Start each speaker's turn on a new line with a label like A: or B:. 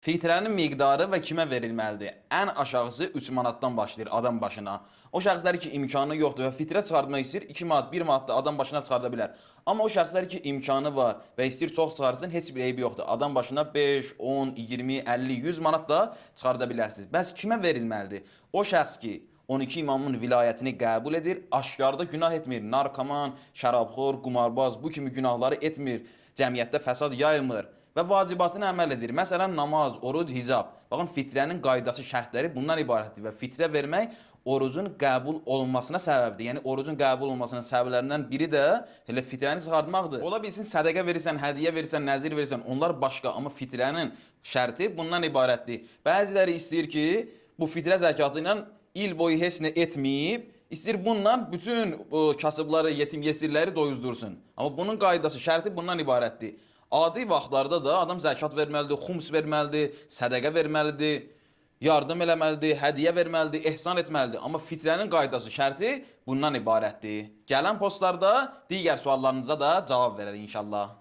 A: Fitrənin miqdarı və kimə verilməlidir? Ən aşağısı 3 manatdan başlayır adam başına. O şəxslər ki, imkanı yoxdur və fitrə çıxartmaq istəyir, 2 manat, 1 manat da adam başına çıxarda bilər. Amma o şəxslər ki, imkanı var və istəyir çox çıxarsın, heç bir eybi yoxdur. Adam başına 5, 10, 20, 50, 100 manat da çıxarda bilərsiniz. Bəs kimə verilməlidir? O şəxs ki, 12 imamın vilayətini qəbul edir, aşkarda günah etmir, narkoman, şərabxor, qumarbaz, bu kimi günahları etmir, cəmiyyətdə fəsad yaymır və vacibatını əməl edir. Məsələn, namaz, oruc, hicab. Baxın, fitrənin qaydası, şərtləri bundan ibarətdir və fitrə vermək orucun qəbul olunmasına səbəbdir. Yəni, orucun qəbul olunmasının səbəblərindən biri də elə fitrəni çıxartmaqdır. Ola bilsin, sədəqə verirsən, hədiyyə verirsən, nəzir verirsən, onlar başqa. Amma fitrənin şərti bundan ibarətdir. Bəziləri istəyir ki, bu fitrə zəkatı ilə il boyu heç nə etməyib, istəyir bununla bütün kasıbları, yetim yesirləri doyuzdursun. Amma bunun qaydası, şərti bundan ibarətdir. Adi vaxtlarda da adam zəkat verməlidir, xums verməlidir, sədəqə verməlidir, yardım eləməlidir, hədiyyə verməlidir, ehsan etməlidir. Amma fitrənin qaydası, şərti bundan ibarətdir. Gələn postlarda digər suallarınıza da cavab verər inşallah.